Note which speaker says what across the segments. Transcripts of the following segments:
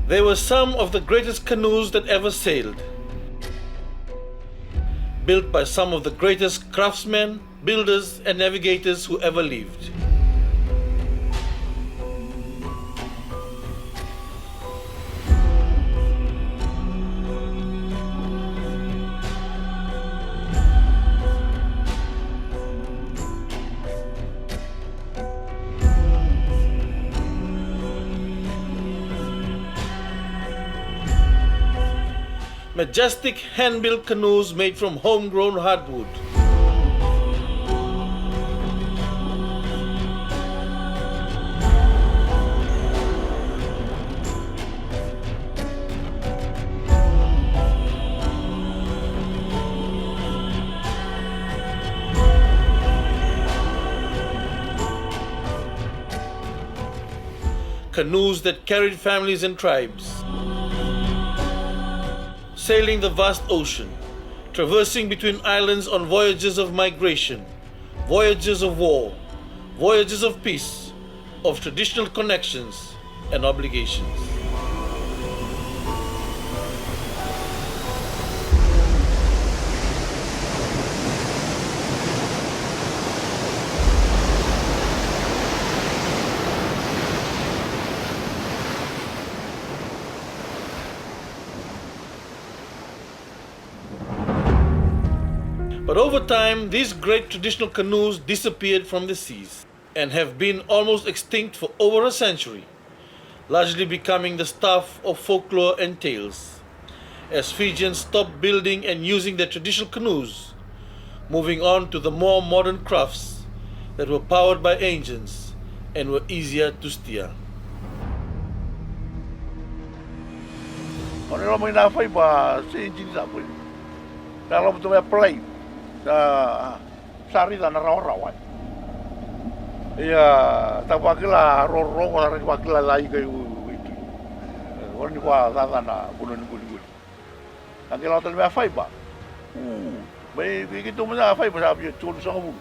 Speaker 1: They were some of the greatest canoes that ever sailed, built by some of the greatest craftsmen, builders, and navigators who ever lived. Majestic hand-built canoes made from homegrown hardwood. Canoes that carried families and tribes, sailing the vast ocean, traversing between islands on voyages of migration, voyages of war, voyages of peace, of traditional connections and obligations. But over time, these great traditional canoes disappeared from the seas and have been almost extinct for over a century, largely becoming the stuff of folklore and tales, as Fijians stopped building and using their traditional canoes, moving on to the more modern crafts that were powered by engines and were easier to steer.
Speaker 2: Sari dan rawan. Iya, tak wakila rorong orang wakila lagi ke itu. Orang ni kuah sana bulan. Nanti laut lebih fiber. Begitu mana fiber sahaja cun sangat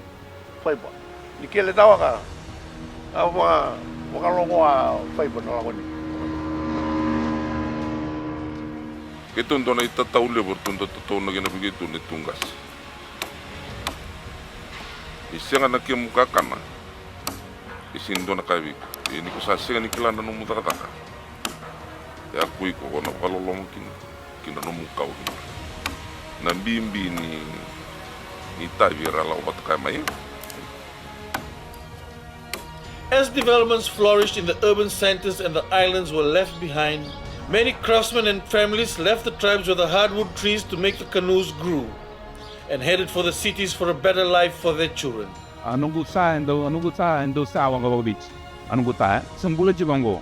Speaker 2: fiber. Dikele tahu kan? Apa bukan longwa fiber orang ni.
Speaker 3: Itu untuk kita tahu lebih untuk tahu lagi nak begitu ni tunggas. Isiang anak yang muka kana, isin dona kawi. Ini kusasing ni kilan nanu muta kata. Ya aku iko kono kalau lo mungkin kina nanu muka ugi. Nambimbi ni tabi rala obat kamai.
Speaker 1: As developments flourished in the urban centers and the islands were left behind, many craftsmen and families left the tribes where the hardwood trees to make the canoes grew, and headed for the cities for a better life for their children.
Speaker 4: Anong sa awang ko beach. Anong guta? Sembula jibango.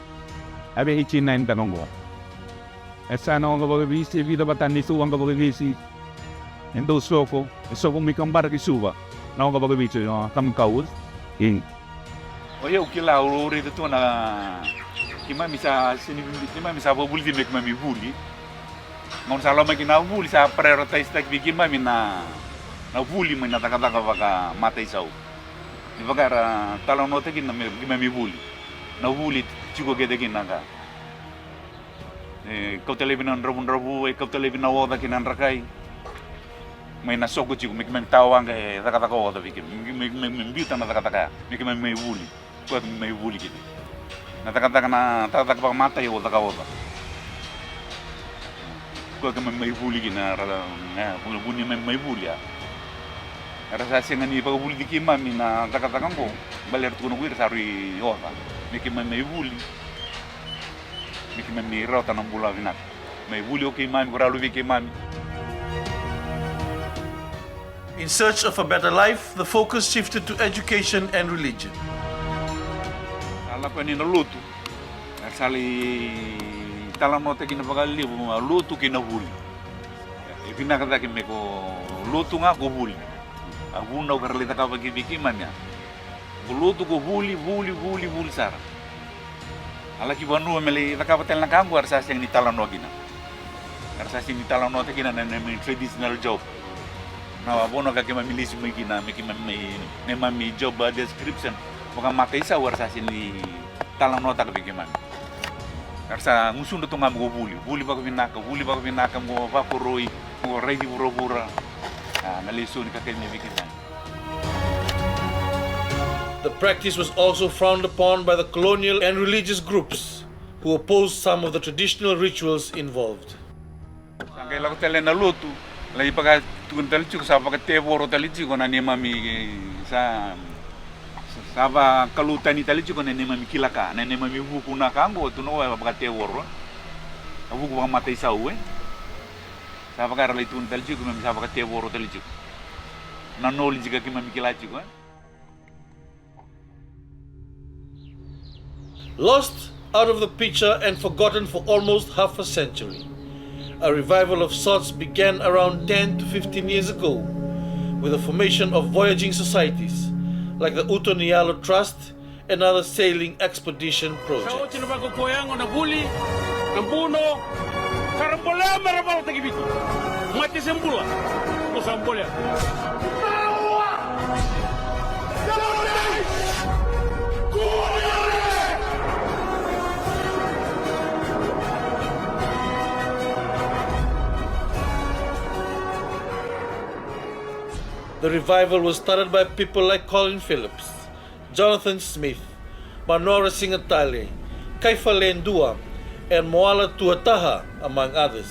Speaker 4: Abe ichi nine tanongo. Esa no ko beach vida batan ni suwang ko beach. Endo soko mikambar ki suba. Na ko beach no tam kaus. In.
Speaker 5: Oye ukila ururi tu na kima misa bubuli mek mami buli. Ngon salo makina buli sa prioritize tak bikin mami na buli mana taka baka mata isau. Di bagara talon note kin na mami buli. Na buli chigo gede kin nanga. Kau televinan rabu kau televinan wada kin rakai. May na soko chigo mek tawang ke taka wada bikin. Mek biutan na taka mek mami buli. Kuat mami buli kin. Na taka baka mata yo taka wada. Kau may buli gina bunyi may buli ya. Rasa sengan ni pag buli di mami na takatakan ko baler tuno kuir sari osa. Miki may buli. Miki may rota ng bula vinak. May buli okay mami kuralu biki mami.
Speaker 1: In search of a better life, the focus shifted to education and religion.
Speaker 5: Ala ko ni naluto. Sali talang note kinapagali luto kinahuli. Pinakata kami ko luto nga ko huli. Ang unaw karalita ka pagkibikiman niya. Luto ko huli sara. Alaki banu meli nakapatel na kambo arsa siyang ni talang note kina. Arsa siyang ni talang note kina na traditional job. Na abono ka kimamilis mo kina may job description. Mukhang makaisa arsa siyang ni talang note kabikiman. Arsa ngusundo to ngam go buli ba ko binaka mo vaporoi mo rehi burobura na leso ni kakenya bikitan.
Speaker 1: The practice was also frowned upon by the colonial and religious groups who opposed some of the traditional rituals involved.
Speaker 5: Sangay lako tele na lutu, lai pag tugon talichi ko sa pag tevoro talichi ko na ni mami sa Saba kalutan italichi ko na ni mami kilaka, na ni mami buku na kango tuno wa pag tevoro. Abu ko matay sa uwe. Saba ka ralay tugon talichi ko mami saba ka tevoro talichi ko. Na knowledge ka ki mami kilachi ko.
Speaker 1: Lost out of the picture and forgotten for almost half a century, a revival of sorts began around 10 to 15 years ago with the formation of voyaging societies like the Utonialo Trust and other sailing expedition projects. The revival was started by people like Colin Phillips, Jonathan Smith, Manora Singatale, Kaifa Lendua, and Moala Tuataha, among others.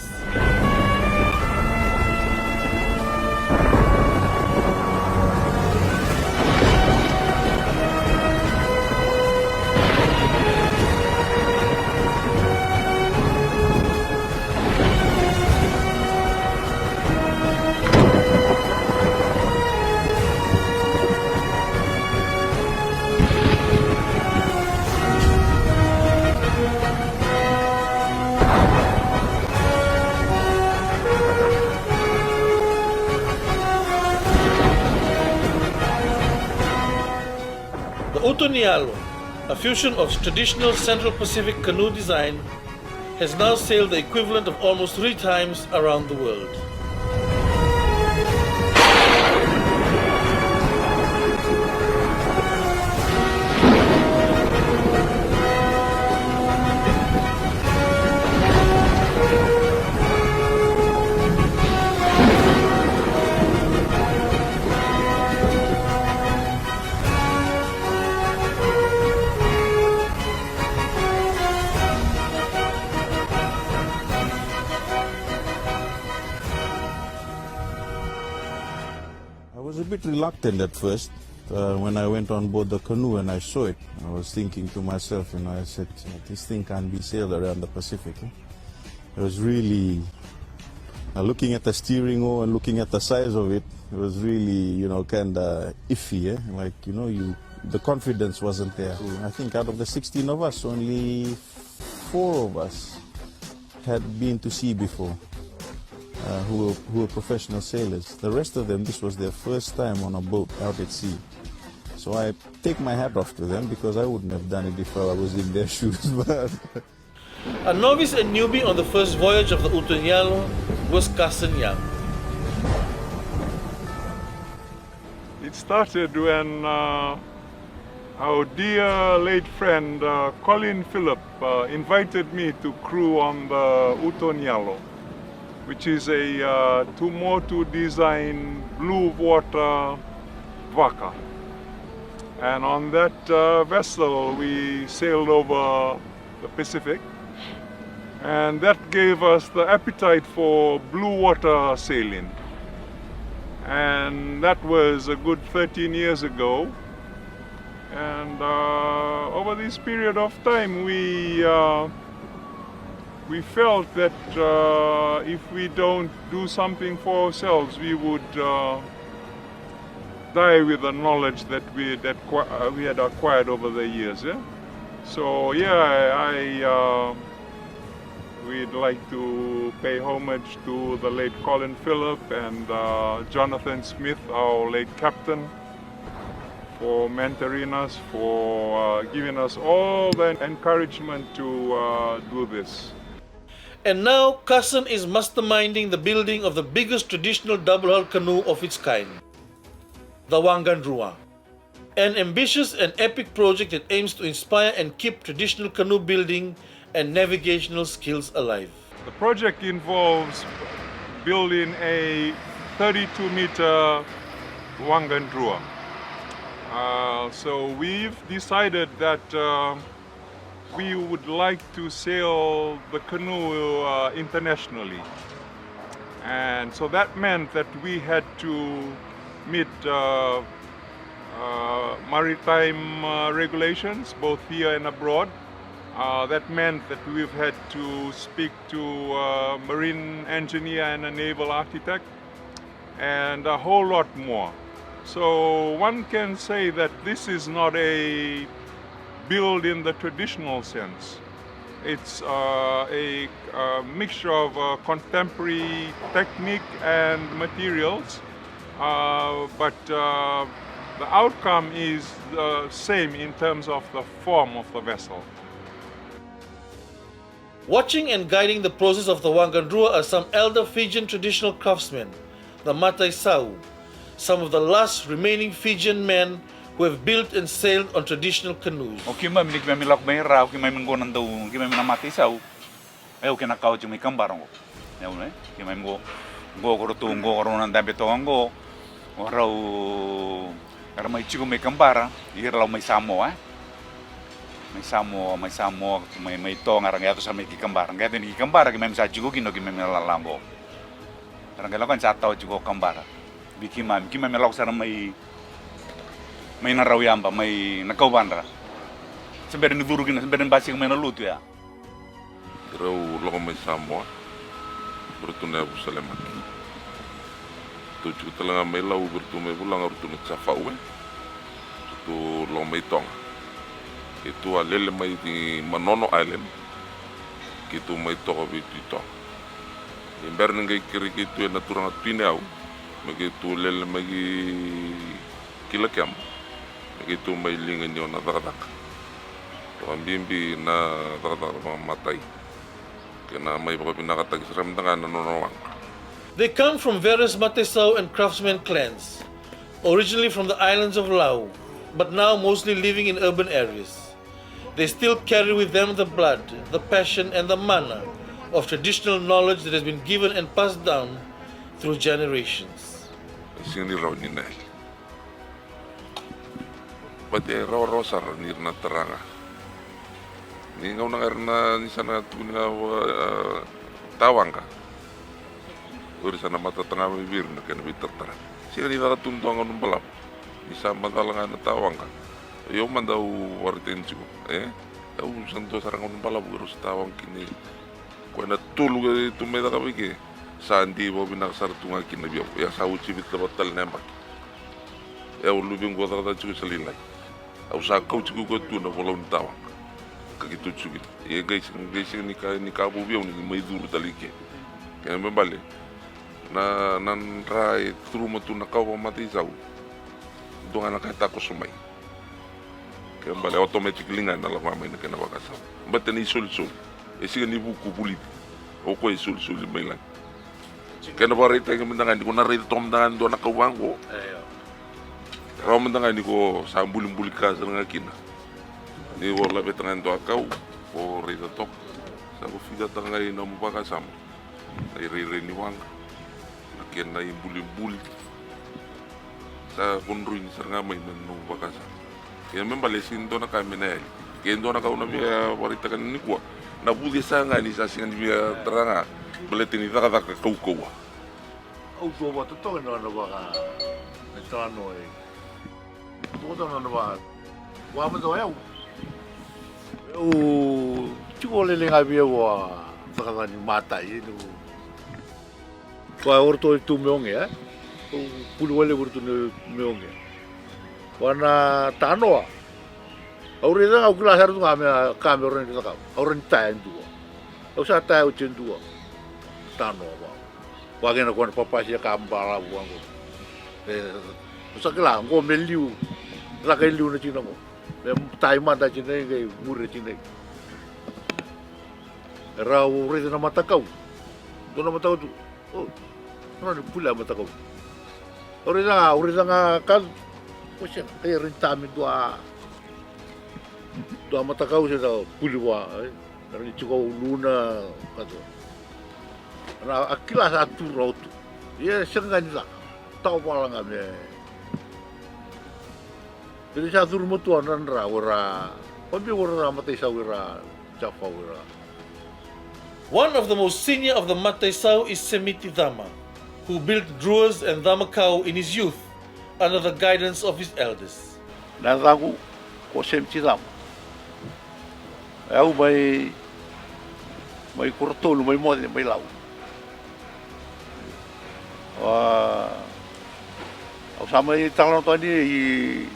Speaker 1: Utonialo, a fusion of traditional Central Pacific canoe design, has now sailed the equivalent of almost 3 times around the world.
Speaker 6: I was a bit reluctant at first when I went on board the canoe and I saw it. I was thinking to myself, I said, this thing can't be sailed around the Pacific. I was really looking at the steering oar and looking at the size of it. It was really, kind of iffy. The confidence wasn't there. I think out of the 16 of us, only 4 of us had been to sea before. Who were professional sailors. The rest of them, this was their first time on a boat out at sea. So I take my hat off to them because I wouldn't have done it if I was in their shoes.
Speaker 1: A novice and newbie on the first voyage of the Utonialo was Carson Young.
Speaker 7: It started when our dear late friend Colin Phillip invited me to crew on the Utonialo, which is a Tumotu design blue water waka. And on that vessel we sailed over the Pacific, and that gave us the appetite for blue water sailing. And that was a good 13 years ago. And over this period of time we felt that if we don't do something for ourselves, we would die with the knowledge that we had acquired over the years. Yeah? So we'd like to pay homage to the late Colin Phillip and Jonathan Smith, our late captain, for mentoring us, for giving us all the encouragement to do this.
Speaker 1: And now Carson is masterminding the building of the biggest traditional double-hull canoe of its kind, the Wangandrua, an ambitious and epic project that aims to inspire and keep traditional canoe building and navigational skills alive.
Speaker 7: The project involves building a 32-meter Wangandrua. So we've decided that we would like to sail the canoe internationally. And so that meant that we had to meet maritime regulations, both here and abroad. That meant that we've had to speak to a marine engineer and a naval architect, and a whole lot more. So one can say that this is not a build in the traditional sense. It's a mixture of contemporary technique and materials, but the outcome is the same in terms of the form of the vessel.
Speaker 1: Watching and guiding the process of the Wangandrua are some elder Fijian traditional craftsmen, the Matai Sau, some of the last remaining Fijian men who have built and sailed on traditional canoes.
Speaker 5: O kima milik me milak me ra, kima me ngonan daw, kima me namati sau. Eu kina kau cumi kambarang ko. Eu ne, kima me go ko tu go ko nan dabe to ngo. Orau ara mai chigo me kambara, ira lau mai samo May samo, may to nga rang yato sa may kikambara. Kaya din kikambara, kaya may sa chigo kino, kaya may lalambo. Rang kaya kan sa tao chigo kambara. Kima may lauk sa may narawiyamba, may nakauban ra. Sampai ni durugin, sampai ni basi may naluto ya.
Speaker 3: Raw loko may samo. Bertune Abu Saleman. Tujuh talaga may lau bertune bulang bertune tsafau tu lo may tong. Itu alele mai di Manono Island. Kitu mai toko bitu to. Imber ngai kiri kitu na turanga twinau. Magitu lele mai kilakam. Magitu mai linga ni ona dakadak. To ambimbi na dakadak matai. Kena mai baka pinakatag sa ramdangan na nonowang.
Speaker 1: They come from various Matesau and craftsmen clans, originally from the islands of Lau, but now mostly living in urban areas. They still carry with them the blood, the passion and the mana of traditional knowledge that has been given and passed down through generations.
Speaker 3: Sini raw ni nai. Pati raw sa ni na taranga. Ni ngau na karna ni sana tuninga tawang ka. Uri sana mata tengah bibir na kena bitartara. Sini ni naka tuntuang ng balap. Ni sa madalangan na tawang ka. Yo mandau waritenju, eu santo sarang ng balap uri sa tawang kini. Kung na tulog ito may nakabigi. Saan di mo binakasar tunga kinabiyaw. Ya sa uchibit na batal na yamak. Eu lubing ko tarata chuko sa lilay. Au sa kau chuko ko tu na walaw ni tawang. Kagitu chukit. Guys ni kabubiyaw ni may duro talike. Kaya mabali. Na rai truma tu na kau matizaw. Doon nga nakahita ko sumay. Kaya bale automatic lingan na lang mamay na kinabakasaw. Ba't na isul-sul? Sige ni buku bulit. O ko isul-sul may lang. Kaya nabarita yung mandangan. Di ko narita ito mandangan doon nakawang ko. Kaya mandangan di ko sa buling-bulik ka sa nga kina. Di ko labit nga ito akaw. O rita to. Sa ko fida tangay na mapakasama. Naiririwang. Kaya na yung buling-bulik. Sa kunruin sa nga may nanubakasan. Kaya may balesin doon na kami na yan. Kaya doon na kao na biya warita ka ni kuwa. Nabudi sa nga ni sa singa ni biya taranga. Baletin ni taka kaukawa.
Speaker 2: Au to ba to no no ba. Ito ano eh. To no ba. Wa mo do eu. Eu chuko le nga biya wa. Saka ni mata ini. Kwa orto tu meonge pulu wale urtu meonge. Wana tanoa. Aure da au kila haru ngame kame ron ni taka. Aure ni taen dua. Au sa tae uchen dua. Tanoa ba. Wa gena kon papa sia kambala buango. Usakila ngo meliu. La kai liu na china mo. Tai manda china ngai mure china. Ra ure na matakau. Dona matakau tu. Oh. Não pula matakau. Ore nga kan Poxa, kaya rin tamin doa matakau sa pulwa. Pero ni cukup luna kata. Karena akila satu rautu. Ia sengaja lah. Tahu pola ngambil. Jadi satu rumah tuan nandra ora. Kami ora mati sawira Java ora.
Speaker 1: One of the most senior of the Matai Sau is Semiti Dhamma, who built druas and Dhammakau in his youth under the guidance of his elders.
Speaker 2: Nadaku ko semti dam. Au mai kurtulu mai modi mai lau. Au sama i tangan tu ni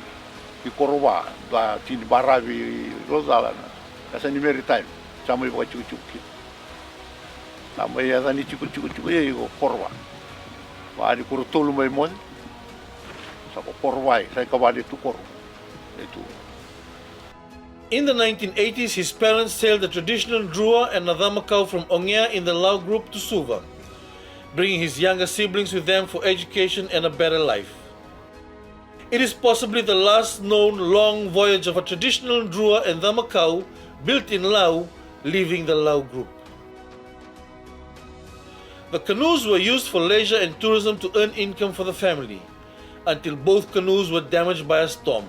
Speaker 2: i korwa da tin baravi rozalana. Kasa ni maritime sama i buat cuci. Sama i ada ni cuci i korwa. Wa di kurtulu mai modi. Sa korwa sai kawali tu korwa. Itu.
Speaker 1: In the 1980s, his parents sailed the traditional drua and Dhammakau from Ongea in the Lau group to Suva, bringing his younger siblings with them for education and a better life. It is possibly the last known long voyage of a traditional drua and Dhammakau built in Lau, leaving the Lau group. The canoes were used for leisure and tourism to earn income for the family, until both canoes were damaged by a storm.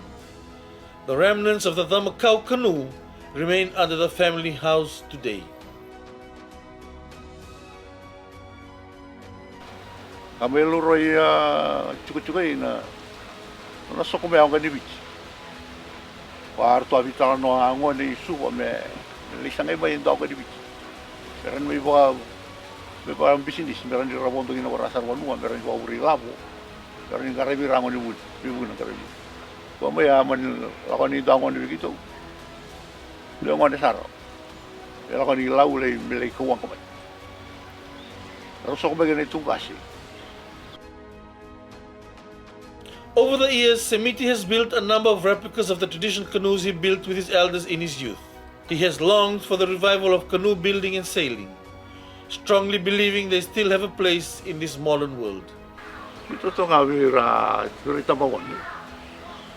Speaker 1: The remnants of the Dhammakau canoe remain under the family house today.
Speaker 2: Kami luroi cukup ina. Na soko me ang ganibit. Par to abita no angon ni su me lisangay ba indo ganibit. Meron may ba business meron di rabon to gina rasar wanu meron ba uri labo. Meron garabi rangon ni bibu na garabi. Kami aman lakon ni dangon ni gitu. Dangon ni saro. Lakon ni lau le milay kuwang kamay. Pero soko me ganito kasi.
Speaker 1: Over the years, Semiti has built a number of replicas of the traditional canoes he built with his elders in his youth. He has longed for the revival of canoe building and sailing, strongly believing they still have a place in this modern world.
Speaker 2: Ito to nga wira tambangon.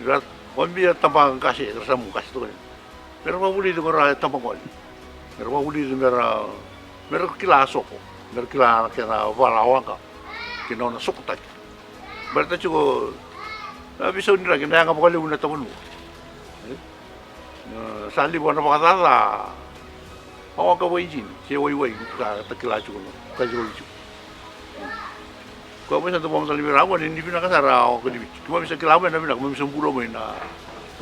Speaker 2: Wira wambi tambangan kasi sa mukas to. Pero mawuli do ra tambangon. Pero mawuli do mera kilaso ko. Mera kila kena walawang ka. Kinona sukutak. Berta chugo bisa unira kena nga pokole una tamanu. Sali bona pakatala. Hawa ka wajin, si wai ka takila chugo. Ka chugo. Kau bisa tu pun salib rawan ini bina kasara aku di bawah. Cuma bisa kelamin, tapi nak bisa pulau mana,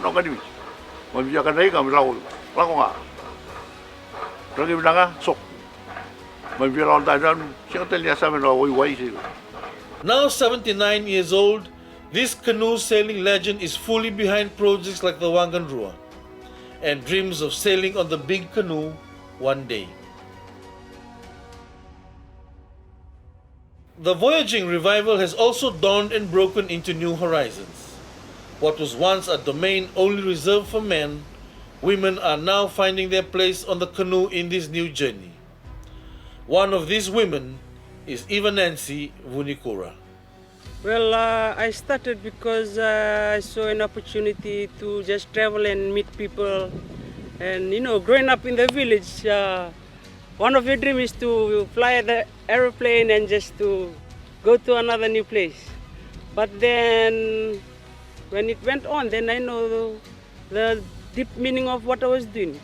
Speaker 2: nak di bawah. Mau bisa kan lagi kami lalu ngah. Lagi bina kan sok. Mau bisa lawan tajan, siapa telia sama lawan wai sih.
Speaker 1: Now 79 years old, this canoe sailing legend is fully behind projects like the Wangan Drua and dreams of sailing on the big canoe one day. The voyaging revival has also dawned and broken into new horizons. What was once a domain only reserved for men, women are now finding their place on the canoe in this new journey. One of these women is Eva Nancy Vunikura.
Speaker 8: Well, I started because I saw an opportunity to just travel and meet people. And growing up in the village, one of your dreams is to fly the aeroplane and just to go to another new place. But then, when it went on, then I know the deep meaning of what I was doing,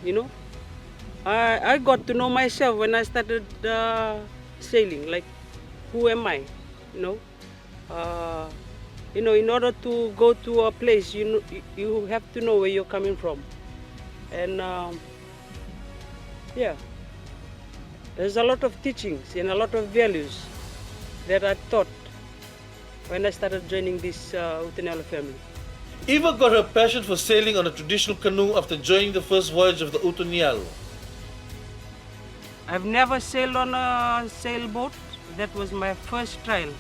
Speaker 8: I got to know myself when I started sailing, like, who am I, in order to go to a place, you have to know where you're coming from. And there's a lot of teachings and a lot of values that I taught when I started joining this Utenalo family.
Speaker 1: Eva got her passion for sailing on a traditional canoe after joining the first voyage of the Utonialo.
Speaker 8: I've never sailed on a sailboat. That was my first trial.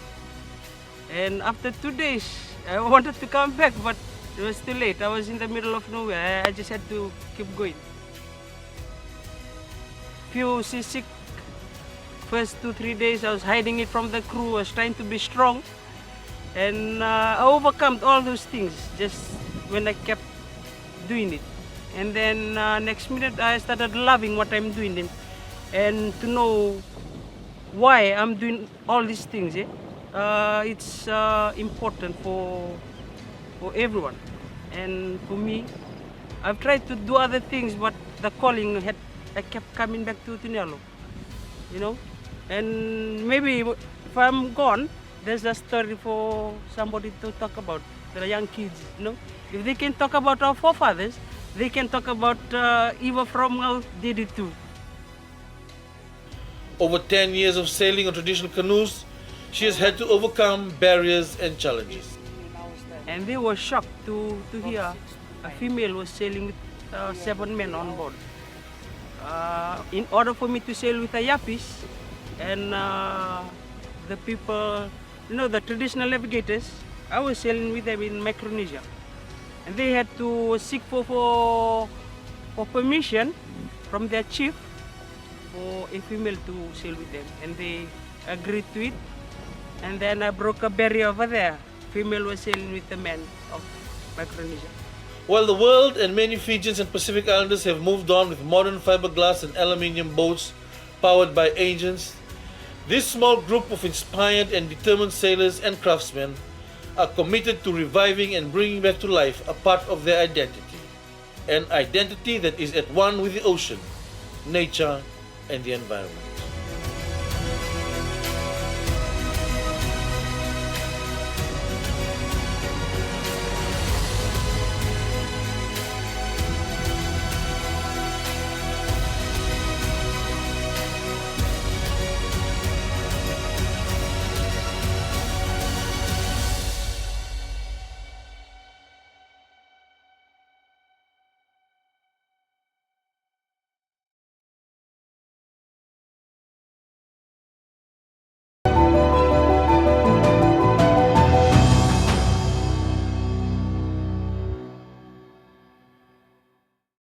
Speaker 8: And after 2 days, I wanted to come back, but it was too late. I was in the middle of nowhere. I just had to keep going. Few seasick. First 2-3 days, I was hiding it from the crew. I was trying to be strong. And I overcome all those things just when I kept doing it. And then next minute I started loving what I'm doing, and to know why I'm doing all these things. It's important for everyone, and for me, I've tried to do other things, but the calling I kept coming back to Tunialo, you know. And maybe if I'm gone, there's a story for somebody to talk about, the young kids, you know. If they can talk about our forefathers, they can talk about Eva from how they did too.
Speaker 1: Over 10 years of sailing on traditional canoes, she has had to overcome barriers and challenges.
Speaker 8: And they were shocked to hear a female was sailing with 7 men on board. In order for me to sail with a yapis, and the people, you know, the traditional navigators, I was sailing with them in Micronesia. And they had to seek for permission from their chief for a female to sail with them. And they agreed to it. And then I broke a barrier over there. Female was sailing with the men of Micronesia.
Speaker 1: While the world and many Fijians and Pacific Islanders have moved on with modern fiberglass and aluminium boats powered by engines, this small group of inspired and determined sailors and craftsmen are committed to reviving and bringing back to life a part of their identity, an identity that is at one with the ocean, nature, and the environment.